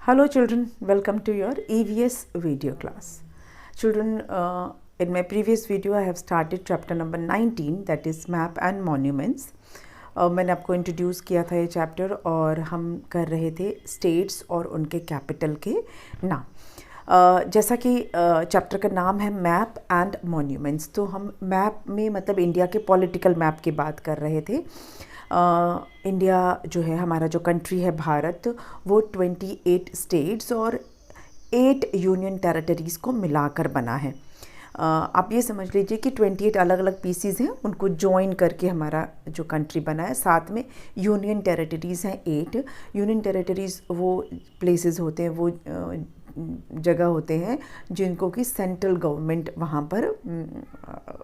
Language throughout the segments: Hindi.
Hello children, welcome to your EVS video class. Children, in my previous video I have started chapter number 19, that is map and monuments. मैंने आपको इंट्रोड्यूस किया था ये चैप्टर और हम कर रहे थे स्टेट्स और उनके कैपिटल के नाम। जैसा कि चैप्टर का नाम है मैप एंड मॉन्यूमेंट्स, तो हम मैप में मतलब इंडिया के पॉलिटिकल मैप की बात कर रहे थे। इंडिया जो है, हमारा जो कंट्री है भारत, वो 28 स्टेट्स और 8 यूनियन टेरिटरीज़ को मिलाकर बना है। आप ये समझ लीजिए कि 28 अलग अलग पीसीज हैं, उनको जॉइन करके हमारा जो कंट्री बना है। साथ में यूनियन टेरिटरीज़ हैं 8। यूनियन टेरिटरीज़ वो प्लेसेस होते हैं, वो जगह होते हैं जिनको कि सेंट्रल गवर्नमेंट वहाँ पर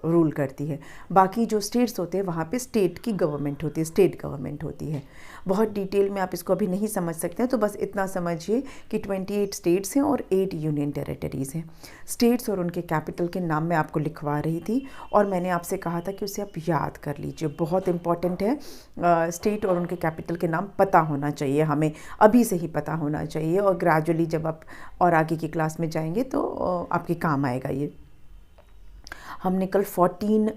रूल करती है। बाकी जो स्टेट्स होते हैं वहाँ पे स्टेट की गवर्नमेंट होती है, स्टेट गवर्नमेंट होती है। बहुत डिटेल में आप इसको अभी नहीं समझ सकते हैं, तो बस इतना समझिए कि 28 स्टेट्स हैं और 8 यूनियन टेरिटरीज़ हैं। स्टेट्स और उनके कैपिटल के नाम मैं आपको लिखवा रही थी और मैंने आपसे कहा था कि उसे आप याद कर लीजिए, बहुत इंपॉर्टेंट है। स्टेट और उनके कैपिटल के नाम पता होना चाहिए, हमें अभी से ही पता होना चाहिए, और ग्रेजुअली जब आप और आगे की क्लास में जाएंगे तो आपके काम आएगा ये। हमने कल 14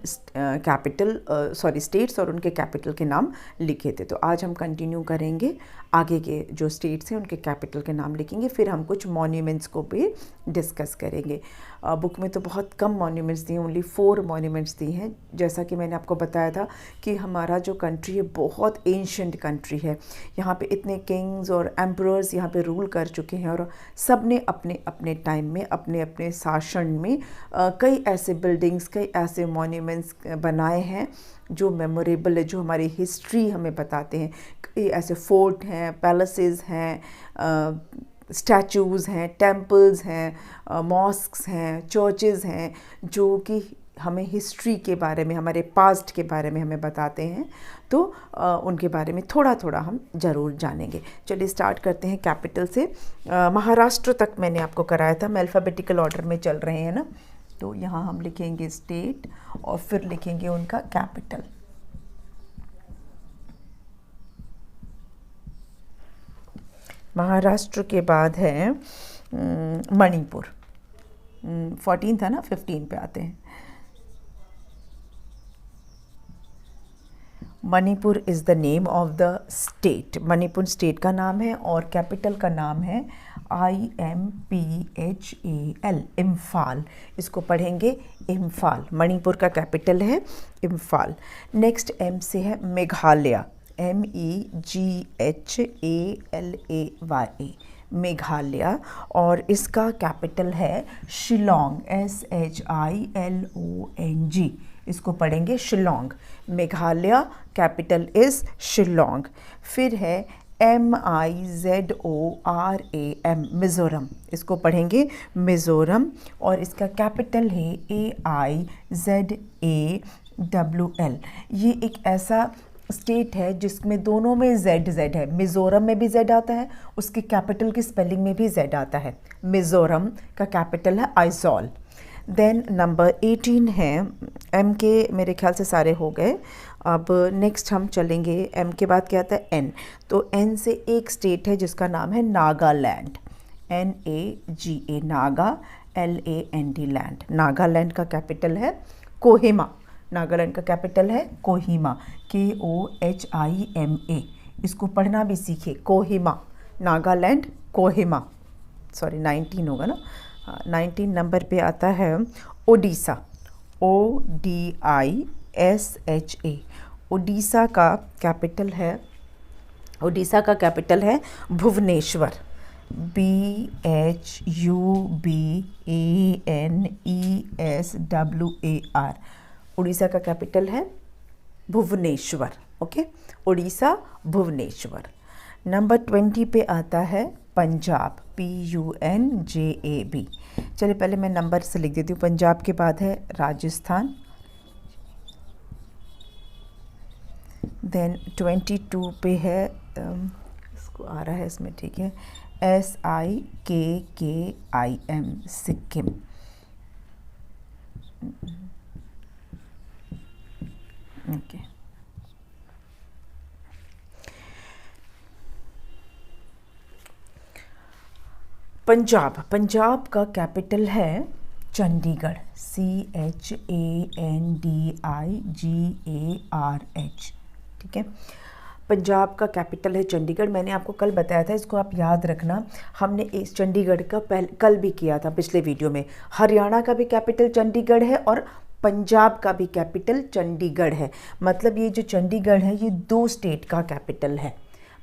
स्टेट्स और उनके कैपिटल के नाम लिखे थे, तो आज हम कंटिन्यू करेंगे, आगे के जो स्टेट्स हैं उनके कैपिटल के नाम लिखेंगे, फिर हम कुछ मॉन्यूमेंट्स को भी डिस्कस करेंगे। बुक में तो बहुत कम मॉन्यूमेंट्स दिए, ओनली 4 मॉन्यूमेंट्स दिए हैं। जैसा कि मैंने आपको बताया था कि हमारा जो कंट्री है बहुत एंशंट कंट्री है। यहाँ पे इतने किंग्स और एम्परर्स यहाँ पे रूल कर चुके हैं और सब ने अपने अपने टाइम में, अपने अपने शासन में कई ऐसे बिल्डिंग्स, कई ऐसे मॉन्यूमेंट्स बनाए हैं जो मेमोरेबल है, जो हमारी हिस्ट्री हमें बताते हैं। कई ऐसे फोर्ट हैं, पैलेसेस हैं, स्टैचूज़ हैं, टेम्पल्स हैं, मॉस्क्स हैं, चर्चेज़ हैं, जो कि हमें हिस्ट्री के बारे में, हमारे पास्ट के बारे में हमें बताते हैं। तो उनके बारे में थोड़ा थोड़ा हम ज़रूर जानेंगे। चलिए स्टार्ट करते हैं कैपिटल से। महाराष्ट्र तक मैंने आपको कराया था, हम अल्फ़ाबेटिकल ऑर्डर में चल रहे हैं ना, तो यहाँ हम लिखेंगे स्टेट और फिर लिखेंगे उनका कैपिटल। महाराष्ट्र के बाद है मणिपुर। 14 था ना, 15 पे आते हैं। Manipur is the name of the state. Manipur state का नाम है और कैपिटल का नाम है IMPHAL, इम्फाल। इसको पढ़ेंगे इम्फाल। मणिपुर का कैपिटल है इम्फाल। नेक्स्ट M से है मेघालय, MEGHALAY, मेघालय, और इसका कैपिटल है शिलोंग, SHILONG। इसको पढ़ेंगे शिलोंग। Meghalaya capital is Shillong. फिर है MIZORAM, मिज़ोरम। इसको पढ़ेंगे मिज़ोरम और इसका कैपिटल है AIZAWL। ये एक ऐसा स्टेट है जिसमें दोनों में Z है। मिज़ोरम में भी Z आता है, उसके कैपिटल की स्पेलिंग में भी Z आता है। मिज़ोरम का कैपिटल है आइजॉल। देन नंबर 18 है, M के मेरे ख्याल से सारे हो गए। अब नेक्स्ट हम चलेंगे, M के बाद क्या आता है N। तो N से एक स्टेट है जिसका नाम है Nagaland, NAGA, Naga, LAND, land. Nagaland का कैपिटल है कोहिमा। नागालैंड का कैपिटल है कोहिमा, KOHIMA। इसको पढ़ना भी सीखे, कोहिमा, नागालैंड, कोहिमा। सॉरी 19 होगा ना। 19 नंबर पे आता है ओडिशा, ODISHA। ओडिशा का कैपिटल है भुवनेश्वर, BHUBANESWAR। उड़ीसा का कैपिटल है भुवनेश्वर। ओके, उड़ीसा, भुवनेश्वर। नंबर 20 पे आता है पंजाब, PUNJAB। चलिए पहले मैं नंबर से लिख देती हूँ। पंजाब के बाद है राजस्थान। देन 22 पे है, इसको आ रहा है इसमें, ठीक है, SIKKIM, सिक्किम। ओके, पंजाब का कैपिटल है चंडीगढ़, CHANDIGARH, ठीक है। पंजाब का कैपिटल है चंडीगढ़। मैंने आपको कल बताया था, इसको आप याद रखना। हमने इस चंडीगढ़ का कल भी किया था पिछले वीडियो में। हरियाणा का भी कैपिटल चंडीगढ़ है और पंजाब का भी कैपिटल चंडीगढ़ है। मतलब ये जो चंडीगढ़ है ये 2 स्टेट का कैपिटल है।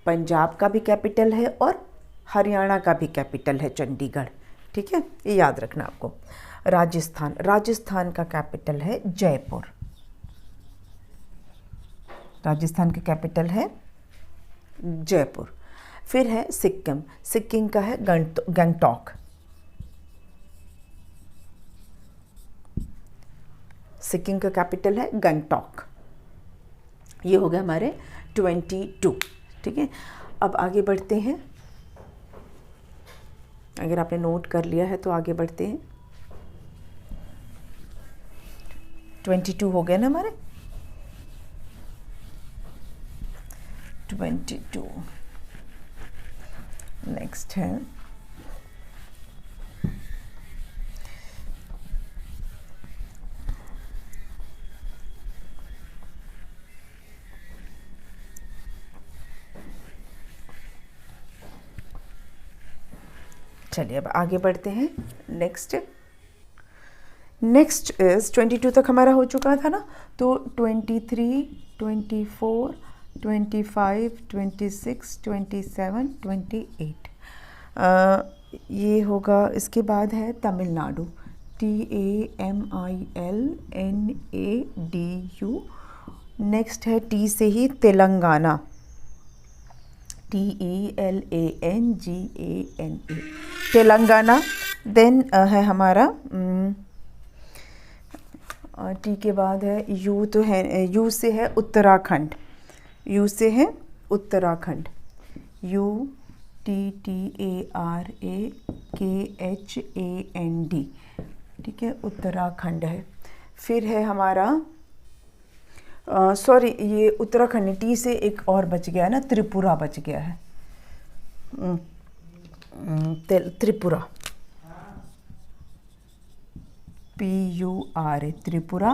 पंजाब का भी कैपिटल है और हरियाणा का भी कैपिटल है चंडीगढ़, ठीक है, ये याद रखना आपको। राजस्थान का कैपिटल है जयपुर। राजस्थान का कैपिटल है जयपुर। फिर है सिक्किम का है गंगटोक। सिक्किम का कैपिटल है गंगटोक। ये हो गया हमारे 22, ठीक है। अब आगे बढ़ते हैं। अगर आपने नोट कर लिया है तो आगे बढ़ते हैं। 22 हो गए ना हमारे। 22 नेक्स्ट है चलिए अब आगे बढ़ते हैं। नेक्स्ट इज 22 तक हमारा हो चुका था ना, तो 23, 24, 25, 26, 27, 28 ये होगा। इसके बाद है तमिलनाडु, TAMILNADU। नेक्स्ट है टी से ही तेलंगाना, TELANGANA, तेलंगाना। देन है हमारा टी के बाद है यू, तो है यू से है उत्तराखंड। यू से है उत्तराखंड, UTTARAKHAND, ठीक है, उत्तराखंड है। फिर है हमारा सॉरी ये उत्तराखंड, टी से एक और बच गया ना, त्रिपुरा बच गया है। त्रिपुरा, PURA, त्रिपुरा।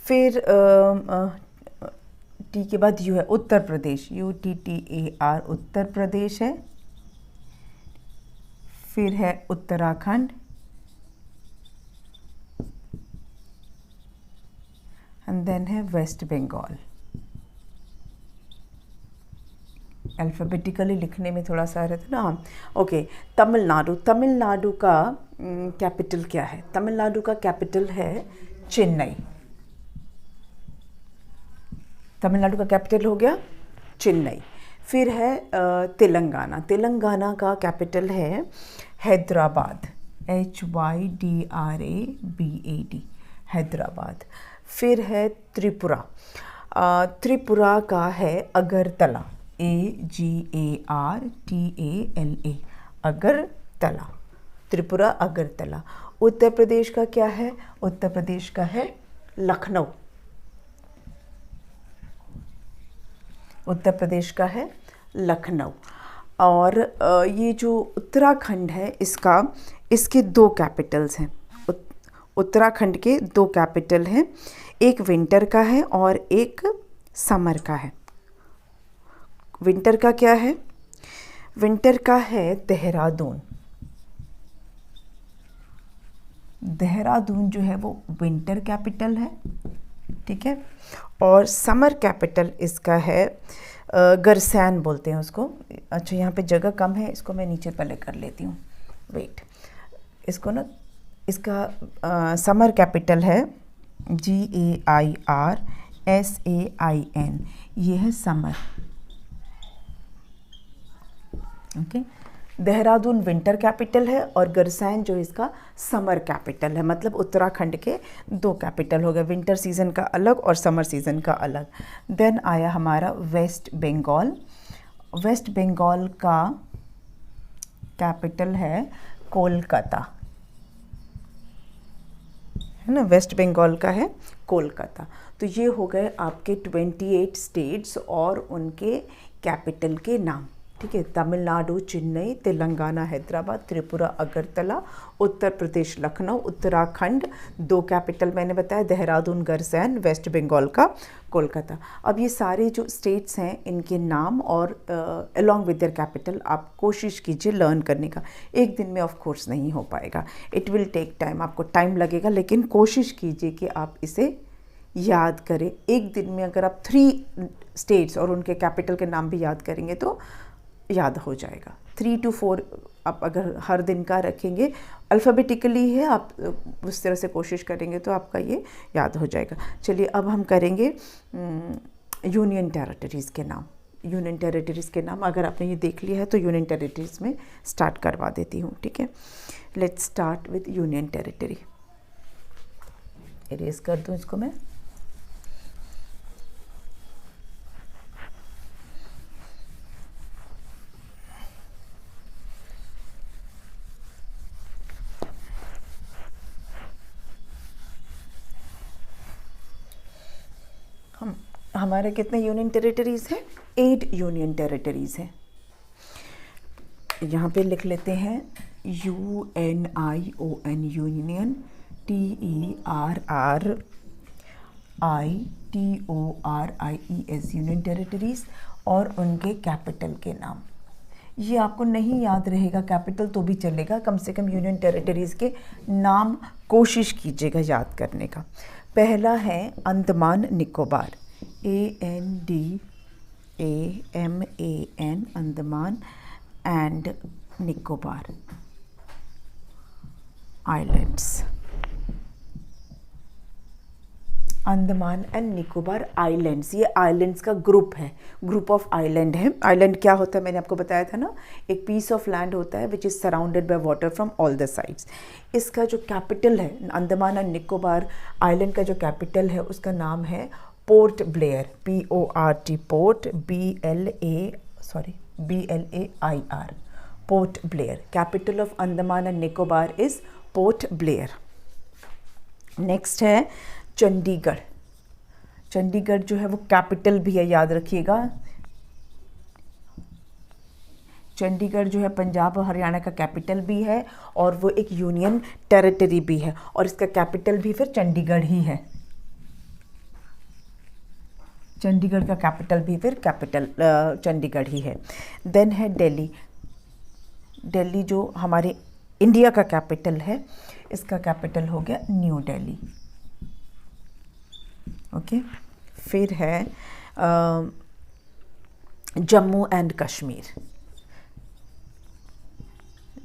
फिर टी के बाद यू है उत्तर प्रदेश, UTTAR, उत्तर प्रदेश है। फिर है उत्तराखंड, एंड देन है वेस्ट बंगाल। अल्फ़ाबेटिकली लिखने में थोड़ा सा रहता है ना। ओके, तमिलनाडु का कैपिटल क्या है? तमिलनाडु का कैपिटल है चेन्नई। तमिलनाडु का कैपिटल हो गया चेन्नई। फिर है तेलंगाना का कैपिटल है हैदराबाद, HYDRABAD, हैदराबाद। फिर है त्रिपुरा का है अगरतला, AGARTALA, अगरतला, त्रिपुरा अगरतला। उत्तर प्रदेश का क्या है? उत्तर प्रदेश का है लखनऊ। उत्तर प्रदेश का है लखनऊ। और ये जो उत्तराखंड है इसके 2 कैपिटल्स हैं। उत्तराखंड के 2 कैपिटल हैं, एक विंटर का है और एक समर का है। विंटर का क्या है? विंटर का है देहरादून। देहरादून जो है वो विंटर कैपिटल है, ठीक है। और समर कैपिटल इसका है गरसैन बोलते हैं उसको। अच्छा, यहाँ पे जगह कम है, इसको मैं नीचे पहले कर लेती हूँ, वेट। इसको ना, इसका समर कैपिटल है GAIRSAIN, ये है summer, okay. Dehradun winter capital है और गरसैन जो इसका समर कैपिटल है। मतलब उत्तराखंड के 2 कैपिटल हो गए, विंटर सीज़न का अलग और समर सीज़न का अलग। देन आया हमारा वेस्ट बंगाल। वेस्ट बंगाल का कैपिटल है कोलकाता, है ना। वेस्ट बंगाल का है कोलकाता। तो ये हो गए आपके 28 स्टेट्स और उनके कैपिटल के नाम। ठीक है। तमिलनाडु चेन्नई, तेलंगाना हैदराबाद, त्रिपुरा अगरतला, उत्तर प्रदेश लखनऊ, उत्तराखंड 2 कैपिटल मैंने बताया, देहरादून गरसैन, वेस्ट बंगाल का कोलकाता। अब ये सारे जो स्टेट्स हैं इनके नाम और अलॉन्ग विद देयर कैपिटल आप कोशिश कीजिए लर्न करने का। एक दिन में ऑफ कोर्स नहीं हो पाएगा, इट विल टेक टाइम, आपको टाइम लगेगा, लेकिन कोशिश कीजिए कि आप इसे याद करें। एक दिन में अगर आप 3 स्टेट्स और उनके कैपिटल के नाम भी याद करेंगे तो याद हो जाएगा। 3 to 4 आप अगर हर दिन का रखेंगे, अल्फ़ाबेटिकली है, आप उस तरह से कोशिश करेंगे तो आपका ये याद हो जाएगा। चलिए अब हम करेंगे यूनियन टेरिटरीज़ के नाम। यूनियन टेरिटरीज़ के नाम अगर आपने ये देख लिया है तो यूनियन टेरिटरीज़ में स्टार्ट करवा देती हूँ, ठीक है। Let's start with union territory. Erase कर दूँ इसको मैं। हमारे कितने यूनियन टेरिटरीज़ हैं? 8 यूनियन टेरिटरीज़ हैं। यहाँ पे लिख लेते हैं UNION union, TERRITORIES union territories और उनके कैपिटल के नाम। ये आपको नहीं याद रहेगा कैपिटल तो भी चलेगा, कम से कम यूनियन टेरिटरीज़ के नाम कोशिश कीजिएगा याद करने का। पहला है Andaman Nicobar, ANDAMAN, Andaman and Nicobar islands. Andaman and Nicobar islands, ये आइलैंड्स का ग्रुप है, ग्रुप ऑफ आइलैंड है। आइलैंड क्या होता है मैंने आपको बताया था ना, एक पीस ऑफ लैंड होता है which is surrounded by water from all the sides. इसका जो कैपिटल है, अंडमान एंड निकोबार आइलैंड का जो कैपिटल है उसका नाम है port Blair, PORT, port BLAIR, port Blair. Capital of Andaman and Nicobar is port Blair. Next है चंडीगढ़। चंडीगढ़ जो है वो कैपिटल भी है, याद रखिएगा। चंडीगढ़ जो है पंजाब और हरियाणा का कैपिटल भी है और वो एक यूनियन टेरिटरी भी है और इसका कैपिटल भी फिर चंडीगढ़ ही है। चंडीगढ़ का कैपिटल भी फिर चंडीगढ़ ही है। देन है दिल्ली। दिल्ली जो हमारे इंडिया का कैपिटल है, इसका कैपिटल हो गया न्यू दिल्ली। ओके। फिर है जम्मू एंड कश्मीर।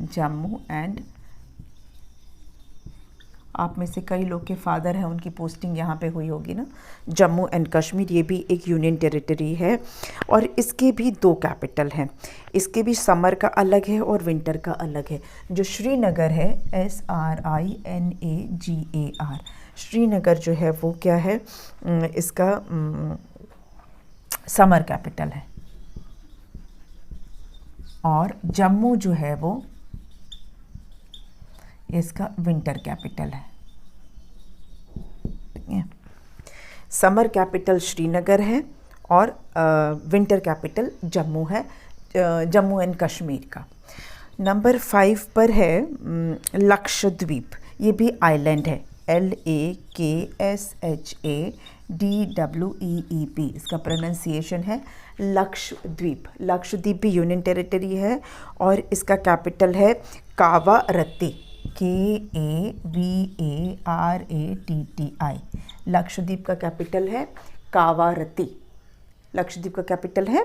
जम्मू एंड, आप में से कई लोग के फादर हैं, उनकी पोस्टिंग यहाँ पे हुई होगी ना। जम्मू एंड कश्मीर ये भी एक यूनियन टेरिटरी है और इसके भी 2 कैपिटल हैं। इसके भी समर का अलग है और विंटर का अलग है। जो श्रीनगर है, SRINAGAR, श्रीनगर जो है वो क्या है, इसका समर कैपिटल है। और जम्मू जो है वो इसका विंटर कैपिटल है। ठीक है। समर कैपिटल श्रीनगर है और विंटर कैपिटल जम्मू है, जम्मू एंड कश्मीर का। नंबर 5 पर है लक्षद्वीप। ये भी आइलैंड है, LAKSHADWEEP, इसका प्रोनाउंसिएशन है लक्षद्वीप। लक्षद्वीप भी यूनियन टेरिटरी है और इसका कैपिटल है कावारत्ती, KAVARATTI। लक्षद्वीप का कैपिटल है कावारत्ती। लक्षद्वीप का कैपिटल है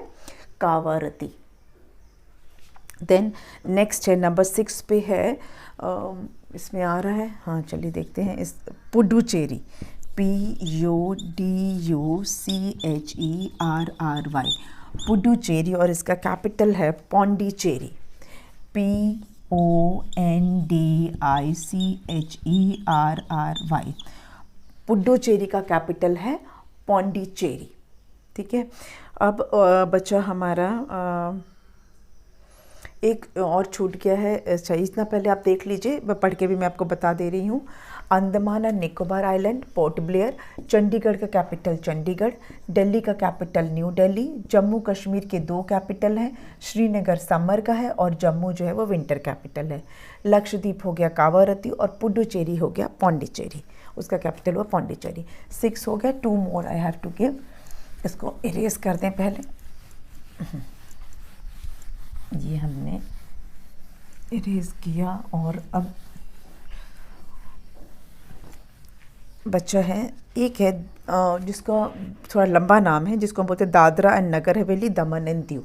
कावारत्ती। देन नेक्स्ट है नंबर 6 पे है, इसमें आ रहा है, हाँ चलिए देखते हैं, इस पुडुचेरी, PUDUCHERRY, पुडुचेरी, और इसका कैपिटल है पौंडीचेरी, PONDICHERRY। पुडुचेरी का कैपिटल है पौंडीचेरी। ठीक है। अब बचा हमारा एक और छूट गया है, अच्छा इतना पहले आप देख लीजिए, पढ़ के भी मैं आपको बता दे रही हूँ। Andaman and Nicobar island port Blair, Chandigarh का कैपिटल चंडीगढ़, दिल्ली का कैपिटल न्यू दिल्ली, जम्मू कश्मीर के 2 कैपिटल हैं, श्रीनगर समर का है और जम्मू जो है वो विंटर कैपिटल है। लक्षद्वीप हो गया कावारत्ती और पुडुचेरी हो गया पौंडीचेरी, उसका कैपिटल हुआ पौंडीचेरी। 6 हो गया, 2 मोर आई हैव टू गिव। इसको इरेज कर दें पहले, ये हमने इरेज किया और अब बच्चा है, एक है जिसका थोड़ा लंबा नाम है, जिसको हम बोलते हैं Dadra and Nagar Haveli Daman and Diu,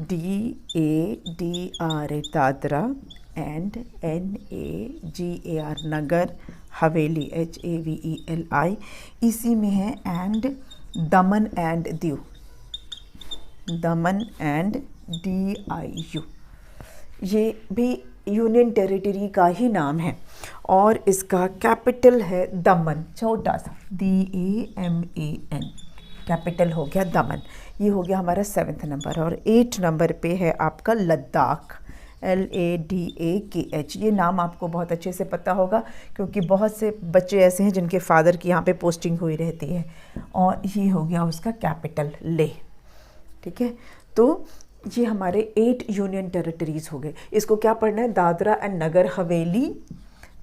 DADRA Dadra and NAGAR Nagar Haveli HAVELI, इसी में है and Daman and Diu, Daman and DIU, ये भी यूनियन टेरिटरी का ही नाम है और इसका कैपिटल है दमन, छोटा सा DAMAN, कैपिटल हो गया दमन। ये हो गया हमारा 7th नंबर। और 8 नंबर पे है आपका लद्दाख, LADAKH। ये नाम आपको बहुत अच्छे से पता होगा क्योंकि बहुत से बच्चे ऐसे हैं जिनके फादर की यहाँ पे पोस्टिंग हुई रहती है। और ये हो गया उसका कैपिटल लेह, ठीक है। तो ये हमारे 8 यूनियन टेरिटरीज हो गए। इसको क्या पढ़ना है, Dadra and Nagar Haveli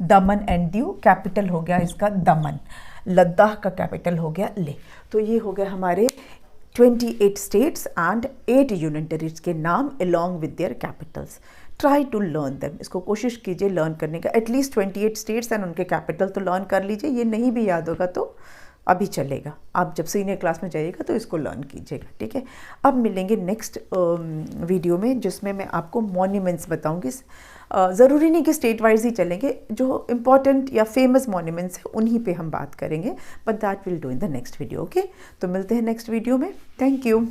Daman and Diu, capital हो गया इसका दमन, लद्दाख का कैपिटल हो गया लेह। तो ये हो गया हमारे 28 स्टेट्स एंड 8 यूनियन टेरिटरीज के नाम along with their capitals. Try to learn them, इसको कोशिश कीजिए लर्न करने का। एटलीस्ट 28 स्टेट्स एंड उनके कैपिटल तो लर्न कर लीजिए। ये नहीं भी याद होगा तो अभी चलेगा, आप जब सीनियर क्लास में जाइएगा तो इसको लर्न कीजिएगा, ठीक है। अब मिलेंगे नेक्स्ट वीडियो में जिसमें मैं आपको मॉन्यूमेंट्स बताऊंगी। ज़रूरी नहीं कि स्टेट वाइज ही चलेंगे, जो इम्पॉर्टेंट या फेमस मॉन्यूमेंट्स हैं उन्हीं पे हम बात करेंगे, but that will do in the next video, okay. तो मिलते हैं नेक्स्ट वीडियो में, थैंक यू।